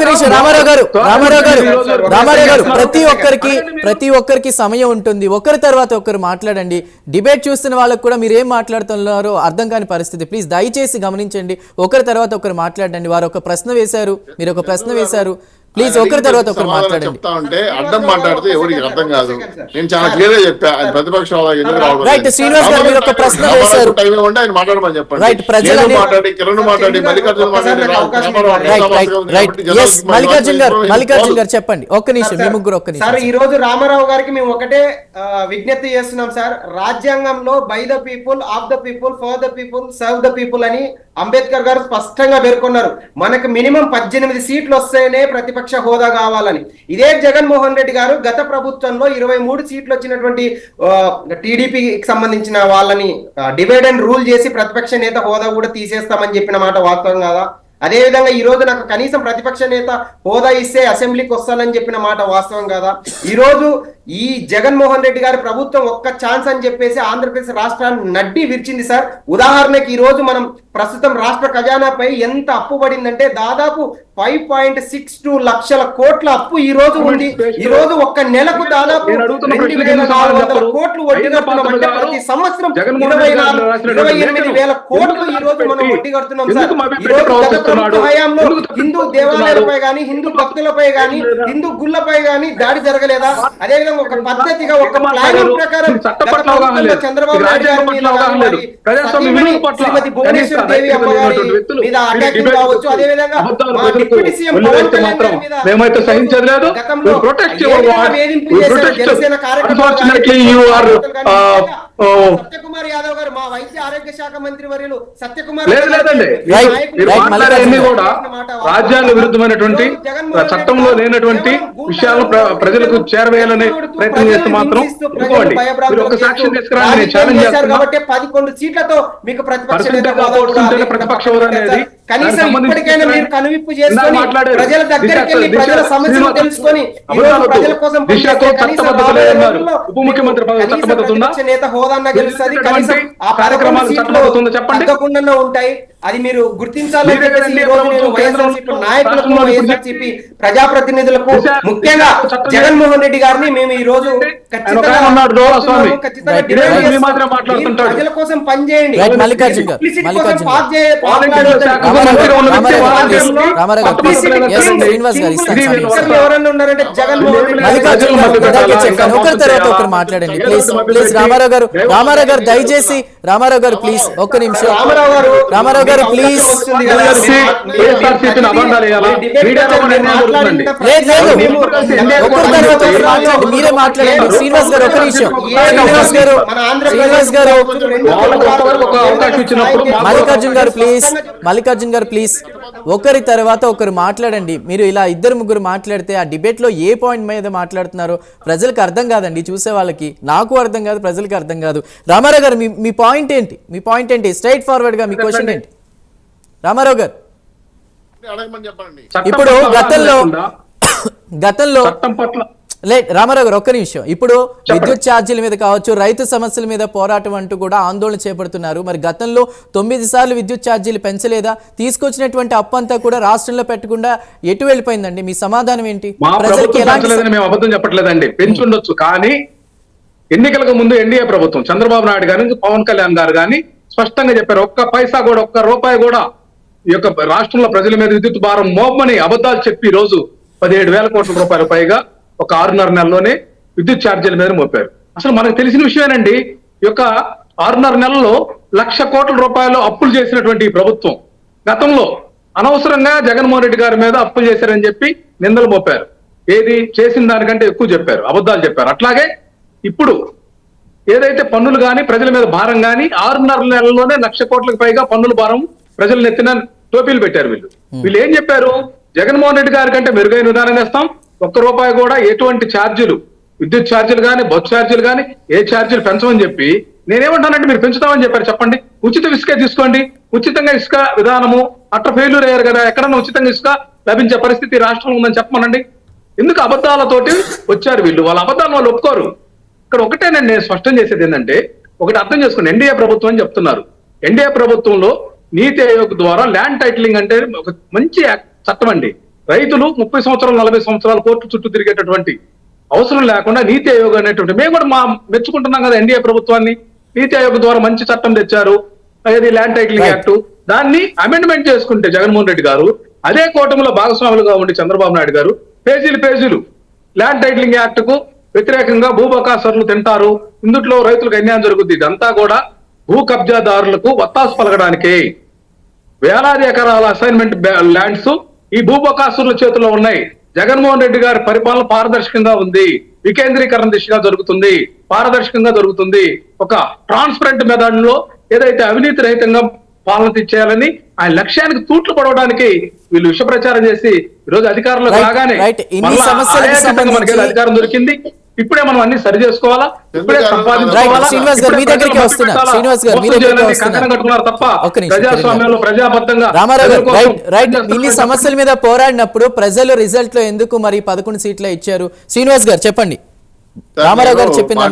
నిమిషం రామారావు గారు ప్రతి ఒక్కరికి సమయం ఉంటుంది. ఒకరి తర్వాత ఒకరు మాట్లాడండి. డిబేట్ చూస్తున్న వాళ్ళకు కూడా మీరు ఏం మాట్లాడుతున్నారో అర్థం కాని పరిస్థితి. ప్లీజ్ దయచేసి గమనించండి. ఒకరి తర్వాత ఒకరు మాట్లాడండి. వారు ఒక ప్రశ్న వేశారు, మీరు ఒక ప్రశ్న వేశారు. ప్లీజ్ ఒకరి తర్వాత ఒకరు మాట్లాడండి. చెప్తా ఉంటే అడ్డం మాట్లాడితే ఎవరికి అర్థం కాదు. నేను చాలా క్లియర్ గా చెప్పా, ప్రతిపక్ష రైట్. శ్రీనివాస్ గారు మీరు ఒక ప్రశ్న వేశారు. ఆయన మాట్లాడమని చెప్పండి. రైట్. ప్రజలని మాట్లాడి కిరణ్ మాట్లాడి మల్లికార్జున మల్లికార్జున్ గారు చెప్పండి. ఒక్క నిమిషం, మీ ముగ్గురు ఒక్క నిమిషం. సార్ ఈ రోజు రామారావు గారికి మేము ఒకటే విజ్ఞప్తి చేస్తున్నాం సార్. రాజ్యాంగంలో by the people, of the people, for the people, serve the people అని అంబేద్కర్ గారు స్పష్టంగా పేర్కొన్నారు. మనకు మినిమం 18 సీట్లు వస్తేనే ప్రతిపక్ష హోదా కావాలని. ఇదే జగన్మోహన్ రెడ్డి గారు గత ప్రభుత్వంలో 23 సీట్లు వచ్చినటువంటి టీడీపీకి సంబంధించిన వాళ్ళని డివైడ్ అండ్ రూల్ చేసి ప్రతిపక్ష నేత హోదా కూడా తీసేస్తామని చెప్పిన మాట వాస్తవం కాదా? అదే విధంగా ఈ రోజు నాకు కనీసం ప్రతిపక్ష నేత హోదా ఇస్తే అసెంబ్లీకి వస్తానని చెప్పిన మాట వాస్తవం కాదా? ఈ రోజు ఈ జగన్మోహన్ రెడ్డి గారి ప్రభుత్వం ఒక్క ఛాన్స్ అని చెప్పేసి ఆంధ్రప్రదేశ్ రాష్ట్రాన్ని నడ్డి విరిచింది సార్. ఉదాహరణకి ఈ రోజు మనం ప్రస్తుతం రాష్ట్ర ఖజానాపై ఎంత అప్పు పడిందంటే దాదాపు 5.62 లక్షల కోట్ల అప్పు ఈ రోజు ఉంది. ఈ రోజు ఒక్క నెలకు దాదాపు 2,400 కోట్లు వడ్డీ కడుతున్నామంటే ప్రతి సంవత్సరం 28,000 కోట్లు ఈ రోజు మనం వడ్డీ కడుతున్నాం సార్. ఈ రోజు గత ప్రభుత్వ హయాంలో హిందూ దేవాలయాలపై గానీ, హిందూ భక్తులపై గానీ, హిందూ గుళ్ళపై గానీ దాడి జరగలేదా? అదేవిధంగా ఒక పద్ధతిగా ఒక ప్లానింగ్ ప్రకారం చంద్రబాబు నాయుడు శ్రీమతి భువనేశ్వర్ దేవి అమ్మగారి మీద అటాకింగ్ కావచ్చు, అదేవిధంగా డిప్యూటీ సీఎం పవన్ కళ్యాణ్ గారి మీద మేమైతే సహించలేదు. జనసేన కార్యకర్తలు సత్యకుమార్ యాదవ్ గారు, మా వైద్య ఆరోగ్య శాఖ మంత్రి వర్యులు సత్యకుమార్ కూడా రాజ్యాంగ విరుద్ధమైనటువంటి చట్టంలో లేనటువంటి విషయాలను ప్రజలకు చేరవేయాలనే ప్రయత్నం చేస్తే మాత్రం ఒక సాక్ష్యం తీసుకురాని ఛాలెంజ్ చేస్తున్నా. కాబట్టి 11 సీట్లతో మీకు ప్రతిపక్ష హోదా అనేది కనీసం ఇప్పటికైనా మీరు కనువిప్పు చేసుకొని ప్రజల దగ్గరికి వెళ్ళి ప్రజల సమస్యలు తెలుసుకొని ప్రజల కోసం ఉప ముఖ్యమంత్రి నేత హోదాన్న గెలుస్తుంది. కనీసం ఆ కార్యక్రమాలు తప్పకుండా ఉంటాయి. అది మీరు గుర్తించాలని చెప్పేసి ఈ రోజు నేను వైఎస్ఆర్సీపీ నాయకులకు, వైఎస్ఆర్సీపీ ప్రజాప్రతినిధులకు, ముఖ్యంగా జగన్మోహన్ రెడ్డి గారిని మేము ఈ రోజు ప్రజల కోసం పనిచేయండి. ఎవరన్నా ఉన్నారంటే జగన్మోహన్ మాట్లాడండి ప్లీజ్. రామారావు గారు దయచేసి, రామారావు గారు ప్లీజ్ ఒక్క నిమిషం. రామారావు గారు ప్లీజ్. మీరే మాట్లాడండి. శ్రీనివాస్ గారు ఒక నిమిషం. మల్లికార్జున్ గారు ప్లీజ్ ఒకరి తర్వాత ఒకరు మాట్లాడండి. మీరు ఇలా ఇద్దరు ముగ్గురు మాట్లాడితే ఆ డిబేట్ లో ఏ పాయింట్ మీద మాట్లాడుతున్నారో ప్రజలకు అర్థం కాదండి. చూసే వాళ్ళకి, నాకు అర్థం కాదు, ప్రజలకు అర్థం కాదు. రామారావు గారు మీ పాయింట్ ఏంటి? మీ పాయింట్ ఏంటి? స్ట్రైట్ ఫార్వర్డ్ గా మీ క్వశ్చన్ ఏంటి రామారావు గారు? ఇప్పుడు గతంలో రామారావు గారు ఒక్క నిమిషం. ఇప్పుడు విద్యుత్ ఛార్జీల మీద కావచ్చు, రైతు సమస్యల మీద పోరాటం అంటూ కూడా ఆందోళన చేపడుతున్నారు. మరి గతంలో 9 సార్లు విద్యుత్ ఛార్జీలు పెంచలేదా? తీసుకొచ్చినటువంటి అప్పు అంతా కూడా రాష్ట్రంలో పెట్టకుండా ఎటు వెళ్ళిపోయిందండి? మీ సమాధానం ఏంటి? ప్రజలకి మేము అబద్ధం చెప్పట్లేదండి, పెంచుండొచ్చు. కానీ ఎన్నికలకు ముందు ఎన్డీఏ ప్రభుత్వం చంద్రబాబు నాయుడు గారు, పవన్ కళ్యాణ్ గారు కానీ స్పష్టంగా చెప్పారు, ఒక్క పైసా కూడా, ఒక్క రూపాయి కూడా ఈ యొక్క రాష్ట్రంలో ప్రజల మీద విద్యుత్ భారం మోపమని అబద్ధాలు చెప్పి ఈ రోజు 17,000 కోట్ల రూపాయల పైగా ఒక 6.5 నెలల్లోనే విద్యుత్ ఛార్జీల మీద మోపారు. అసలు మనకు తెలిసిన విషయమేనండి. ఈ యొక్క 6.5 నెలల్లో 1,00,000 కోట్ల రూపాయలు అప్పులు చేసినటువంటి ఈ ప్రభుత్వం గతంలో అనవసరంగా జగన్మోహన్ రెడ్డి గారి మీద అప్పులు చేశారని చెప్పి నిందలు మోపారు. ఏది చేసిన దానికంటే ఎక్కువ చెప్పారు, అబద్ధాలు చెప్పారు. అట్లాగే ఇప్పుడు ఏదైతే పన్నులు కానీ ప్రజల మీద భారం కానీ 6.5 నెలల్లోనే 1,00,000 కోట్లకు పైగా పన్నుల భారం ప్రజలు నెత్తిన టోపీలు పెట్టారు. వీళ్ళు ఏం చెప్పారు? జగన్మోహన్ రెడ్డి గారి కంటే మెరుగైన విధానం చేస్తాం, 1 రూపాయి కూడా ఎటువంటి ఛార్జీలు, విద్యుత్ ఛార్జీలు కానీ, బస్ ఛార్జీలు కానీ ఏ ఛార్జీలు పెంచమని చెప్పి నేనేమంటానంటే మీరు పెంచుతామని చెప్పారు. చెప్పండి, ఉచిత ఇసుక తీసుకోండి. ఉచితంగా ఇసుక విధానము అట్లా ఫెయిల్యూర్ అయ్యారు కదా, ఎక్కడన్నా ఉచితంగా ఇసుక లభించే పరిస్థితి రాష్ట్రంలో ఉందని చెప్పమనండి. ఎందుకు అబద్ధాలతోటి వచ్చారు వీళ్ళు? వాళ్ళ అబద్ధాలు వాళ్ళు ఒప్పుకోరు. ఇక్కడ ఒకటేనండి నేను స్పష్టం చేసేది ఏంటంటే, ఒకటి అర్థం చేసుకోండి. ఎన్డీఏ ప్రభుత్వం అని చెప్తున్నారు. ఎన్డీఏ ప్రభుత్వంలో నీతి ఆయోగ్ ద్వారా ల్యాండ్ టైటిలింగ్ అంటే ఒక మంచి చట్టం అండి. రైతులు 30 సంవత్సరాలు 40 సంవత్సరాలు కోర్టు చుట్టూ తిరిగేటటువంటి అవసరం లేకుండా నీతి ఆయోగ్ అనేటువంటి మేము కూడా మెచ్చుకుంటున్నాం కదా ఎన్డీఏ ప్రభుత్వాన్ని. నీతి ఆయోగ్ ద్వారా మంచి చట్టం తెచ్చారు, అది ల్యాండ్ టైటిలింగ్ యాక్ట్. దాన్ని అమెండ్మెంట్ చేసుకుంటే జగన్మోహన్ రెడ్డి గారు అదే కూటమిలో భాగస్వాములుగా ఉండి చంద్రబాబు నాయుడు గారు పేజీలు ల్యాండ్ టైటిలింగ్ యాక్ట్ కు వ్యతిరేకంగా భూబకాసురులు తింటారు, ఇందుట్లో రైతులకు అన్యాయం జరుగుద్ది, ఇదంతా కూడా భూ కబ్జాదారులకు వత్తాసు పలకడానికే. వేలాది ఎకరాల అసైన్మెంట్ ల్యాండ్స్ ఈ భూబకాసురుల చేతిలో ఉన్నాయి. జగన్మోహన్ రెడ్డి గారి పరిపాలన పారదర్శకంగా ఉంది, వికేంద్రీకరణ దిశగా జరుగుతుంది, పారదర్శకంగా జరుగుతుంది. ఒక ట్రాన్స్పరెంట్ మెథడ్ లో ఏదైతే అవినీతి రహితంగా పాలన తెచ్చేయాలని ఆయన లక్ష్యానికి తూట్లు పడవడానికి వీళ్ళు విష ప్రచారం చేసి ఈరోజు అధికారంలో రాగానే మనకి అధికారం దొరికింది, ఇప్పుడే మనం అన్ని సరి చేసుకోవాలా, ఇప్పుడే కంకణం కట్టుకున్నారు తప్ప ప్రజాస్వామ్యంలో ప్రజాబద్ధంగా. ఇన్ని సమస్యల మీద పోరాడినప్పుడు ప్రజలు రిజల్ట్ లో ఎందుకు మరి 11 సీట్లే ఇచ్చారు? శ్రీనివాస్ గారు చెప్పండి. రామారావు గారు చెప్పింది